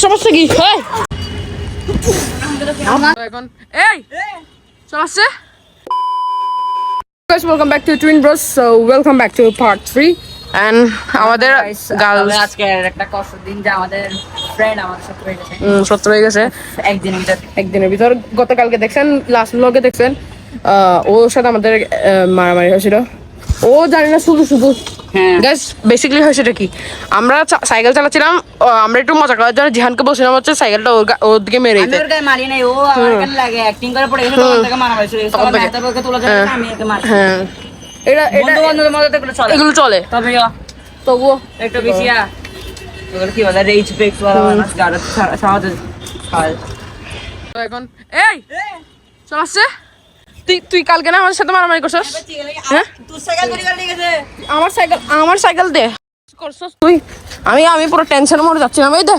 সমস্যা কি এখন এই চলাচ্ছে guys, welcome back to Twin Bros. So welcome back to part 3 and আমাদের গার্লস আজকে একটা কষ্টের দিন যে আমাদের ফ্রেন্ড আমার সাথে হয়ে গেছে সত্য হয়ে গেছে একদিনের ভিতর গতকালকে দেখছেন লাস্ট ব্লগে দেখছেন ওর সাথে আমাদের মারামারি হয়েছিল ও জানি না শুধু গাইস বেসিক্যালি হয়েছেটা কি আমরা সাইকেল চালাচ্ছিলাম আমরা একটু মজা করার জন্য জিহানকে বলছিলাম হচ্ছে সাইকেলটা ওর দিকে মেরে দিতে আমি ওর গায়ে মারি নাই ও আমার কাছে লাগে অ্যাক্টিং করে পড়ে গেছে তখন থেকে মারামারি শুরু হয়েছে তখন হাতে তোলা যায় না আমি একে মারি হ্যাঁ এটা বন্ধুদের মধ্যে এগুলো চলে তবুও একটু বেশি ওগুলো কি বলে রেজ ব্রেক ওরা মানুষ গাড়ি সাহায্য এখন এই চলাচ্ছে তুই কালকে না আমাদের সাথে মারামারি করছস হ্যাঁ তোর সাইকেল চুরি করে নিয়ে গেছে আমার সাইকেল দে করছস তুই আমি পুরো টেনশনে মরে যাচ্ছিলাম এই দে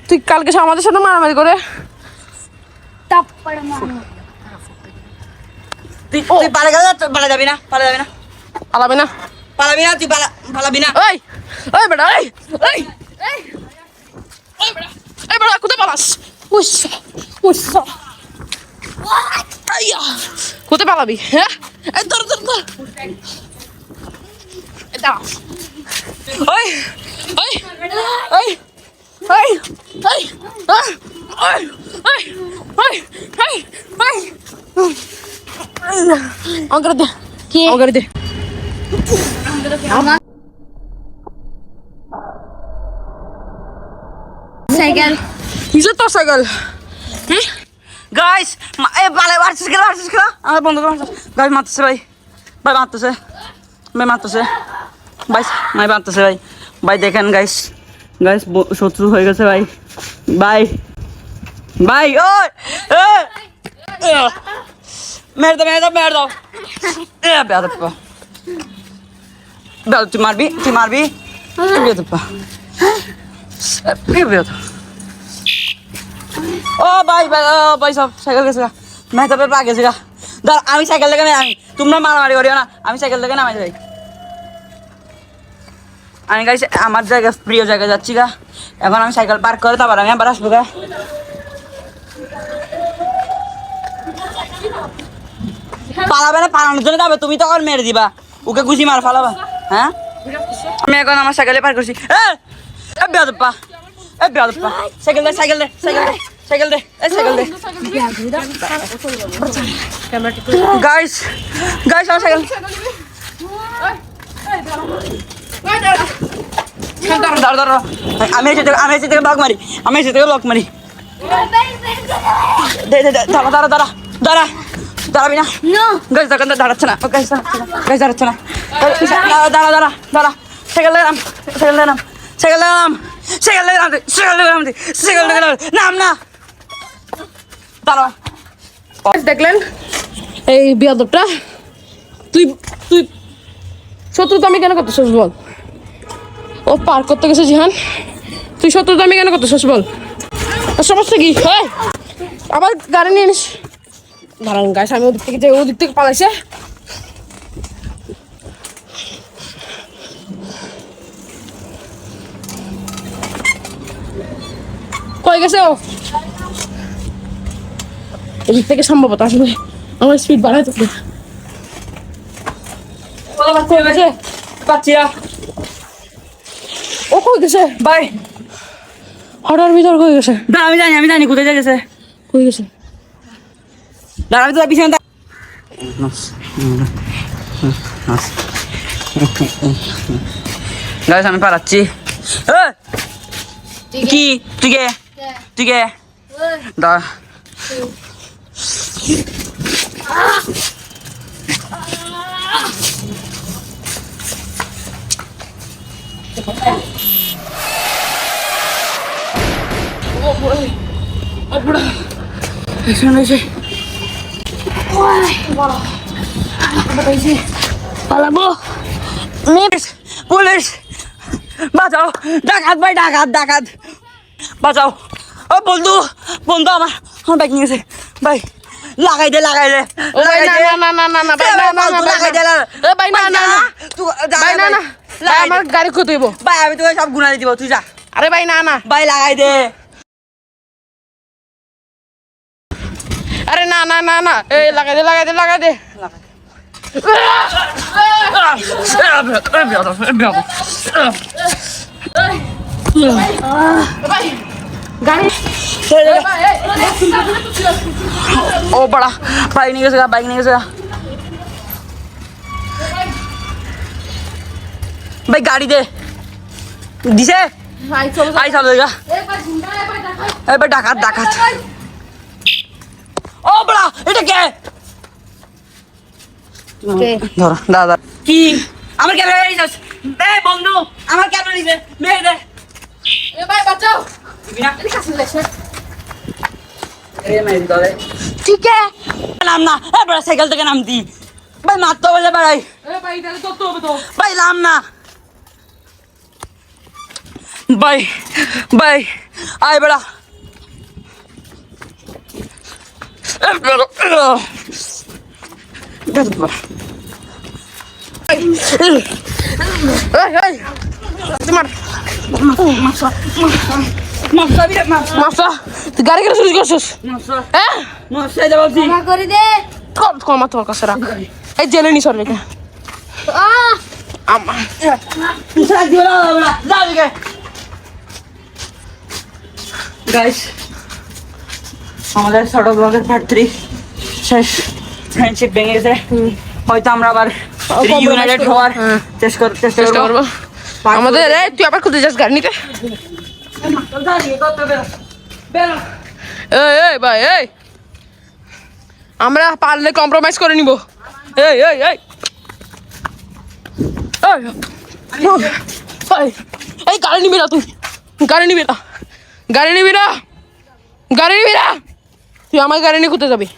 তুই কালকে আমাদের সাথে মারামারি করে তুই পালা যাবি না পালাবি না তুই পালাবি না ওই বেটা এই বেটা কোথায় পালাস উস্সা কোথায় পালাবি হ্যাঁ এই ধর এটা ওই অঙ্কর দে কি অঙ্কর দে সাইকেল কিসের তোর সাইকেল গাইস পালা মারছিস কেন আমার বন্ধু গাইস মারতেছে ভাই মারতেছে ভাই দেখেন গাইস শত্রু হয়ে গেছে ভাই ওই মেরে দাও তুই মারবি ও ভাই সব সাইকেল গেছে মেহতাবের পা গেছে আমি সাইকেল থেকে তোমরা মারামারি করিও না আমি সাইকেল থেকে নামাই যাই আমি গাইছি আমার প্রিয় জায়গায় যাচ্ছি এখন আমি সাইকেল পার্ক করে তারপর আমি আবার আসবো পালানোর জন্য যাবে তুমি তখন মেরে দিবা ওকে গুছি মার ফালাবা হ্যাঁ আমি এখন আমার সাইকেলে পার করছি বেয়াদপ্পা সাইকেল দে গাইস আমার সাইকেল দাঁড়া আমি এসে থেকে ব্লক মারি দাঁড়াবি না গাইস দাঁড়াচ্ছে না দাঁড়া সাইকেল নাম না দাঁড়া দেখলেন এই বিয়াদবটা তুই শত্রুতা আমি কেন করতেছিস বল ও পার করতে গেছে জিহান তুই শত্রুতা আমি কেন করতেছিস বল সমস্যা কি আবার গাড়ি নিয়ে নিস দাঁড়ান গাছ আমি ওদিক থেকে পালাইছে কই গেছে ও এদিক থেকে সম্ভবত আসলে আমার স্পিড বাড়াই তো ও কই গেছে ভাই হঠাৎ ভিতর কই গেছে আমি জানি কোথায় গেছে কই গেছে দাঁড়া আমি তো পিছনে গাইস আমি পালাচ্ছি কি তুই কে দাঁড়া পালাবো পুলিশ বাঁচাও ডাকাত বাঁচাও ও বন্ধু আমার বাইক নিয়ে গেছে ভাই লাগাই দে ও ভাই না না না না না ভাই না না না লাগাই দে এ ভাই না না না ভাই না না ভাই, আমার গাড়ি ক্ষতি হইব ভাই আমি তোকে সব গুণা দিব তুই যা আরে ভাই না না ভাই লাগাই দে আরে না না না না এই লাগাই দে ভাই গাড়ি ও বড়া বাইক নিয়ে গেছে ভাই গাড়ি দে দিছে ভাই চলো আই চল গা এবার ডাকাত ও বড়া এটা কে ধর দাদা কি আমার ক্যামেরা নিছিস এই বন্ধু আমার ক্যামেরা নিছে মেরে দে এ ভাই বাঁচাও বিনা এদিকে আসুন দেখছ এ মেরে দে ঠিক আছে নাম না এ বড়া সাইকেল থেকে নামতি ভাই মারতে বলে বাড়াই এ ভাই তাহলে তো হবে তো ভাই নাম না ভাই আয় বড়া এই তোমার মাফা তুই গাড়ি কেন চুরি করছিস হ্যাঁ করে দে কমা তোর কাছে রাখ এই জেলে নি সরবে কে আমার গাইস আমাদের ছোট ব্লগের পার্ট 3 শেষ ফ্রেন্ডশিপ ভেঙে গেছে হয়তো আমরা আবার রিইউনাইটেড হওয়ার চেষ্টা করব আমাদের এই তুই আবার কোথায় যাস গাড়ি নিতে এই ভাই এই আমরা পারলে কম্প্রোমাইজ করে নিব এই এই এই এই গাড়ি নিবি না তুই গাড়ি নিবি না তুই আমার গাড়ি নিয়ে কোথায় যাবি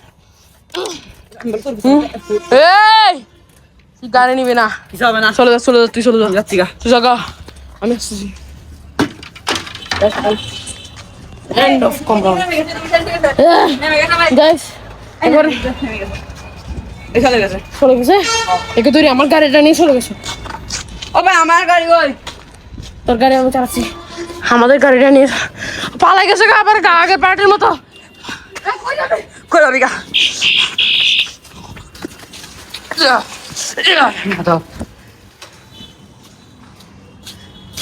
এই তুই গাড়ি নিবি না কিছু হবে না চলে যা তুই চলে যা যাচ্ছি গা তুই জাগা আমি আসছি এন্ড অফ কম্প্রোমাইজ গাইস এবার চলে গেছে চলে গেছে একে তুই আমার গাড়িটা নিয়ে চলে গেছে ও ভাই আমার গাড়ি কই তোর গাড়ি আমি চালাচ্ছি আমাদের গাড়িটা নিয়ে পালাই গেছে গা আবার আগের পার্টির মতো কই যাবি গা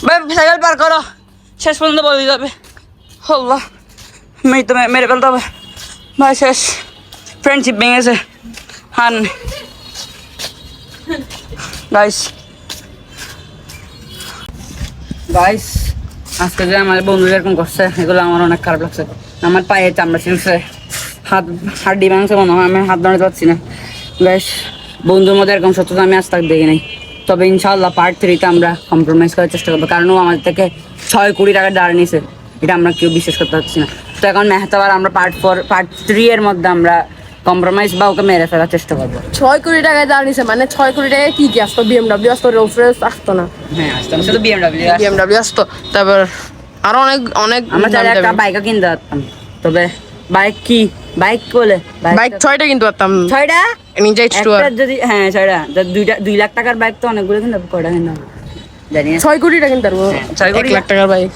ভাই সাইকেল পার করো শেষ পর্যন্ত বলে যাবে আল্লাহ মেরে ফেলতে হবে ভাই শেষ ফ্রেন্ডশিপ ভেঙেছে হান গাইস আজকে যে আমার বন্ধু এরকম করছে এগুলো আমার অনেক খারাপ লাগছে আমার পায়ে চামড়া ছিঁড়ছে হাড্ডি ভাঙছে মনে হয় আমি হাত বানাতে পারছি না গাইস বন্ধুর মধ্যে এরকম সত্যতা আমি আজ তাক দেখি নাই তবে ইনশাআল্লাহ পার্ট 3-তে আমরা কম্প্রোমাইজ করার চেষ্টা করবো কারণ ও আমাদের থেকে 6 কোটি টাকা দাঁড় নিছে এটা আমরা কেউ বিশ্বাস করতে পারছি না তো এখন মেহতাবার আমরা পার্ট 3 এর মধ্যে আমরা কম্প্রোমাইজ বা ওকে মেরে ফেলার চেষ্টা করবো 6 কোটি টাকায় দাঁড় নিছে মানে 6 কোটি টাকায় কি আসতো বিএমডব্লিউ আসতো রোলস রয়েস আসতো না হ্যাঁ আসতাম শুধু বিএমডব্লিউ আসতো তারপর আরো অনেক অনেক আমরা চাইলে একটা বাইকও কিনতে পারতাম তবে বাইক বলে বাইক 6টা কিনতে পারতাম 6টা নিনজা H2 একটা যদি হ্যাঁ 6টা 2 লাখ টাকার বাইক তো অনেকগুলো কিনতে কয়টা কিনতে জানি না 6 কোটি টাকা কিনতে পারবো 6 কোটি 1 লাখ টাকার বাইক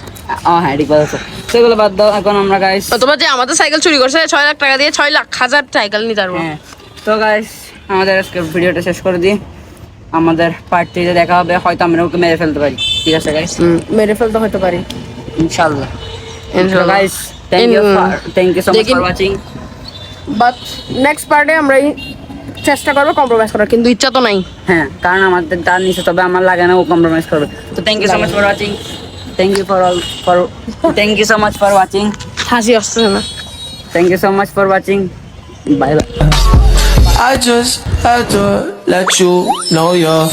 হ্যাঁ ঠিক আছে সেগুলো বাদ দাও এখন আমরা গাইস তোমার যে আমাদের সাইকেল চুরি করছে 6 লাখ টাকা দিয়ে 6 লাখ হাজার সাইকেল নিতে পারবো হ্যাঁ তো গাইস আমাদের আজকে ভিডিওটা শেষ করে দিই আমাদের পার্ট 3-তে দেখা হবে হয়তো আমরা ওকে মেরে ফেলতে পারি ঠিক আছে গাইস মেরে ফেলতে হতে পারি ইনশাআল্লাহ guys thank you so much for watching but next পার্টে আমরা চেষ্টা করবো কম্প্রোমাইজ করার কিন্তু ইচ্ছা তো নাই হ্যাঁ কারণ আমাদের তার নিচে তবে আমার লাগে না ও কম্প্রোমাইজ করবে তো thank you so much for watching thank you so much for watching হাসি আসছে না thank you so much for watching bye bye I just had to let you know you're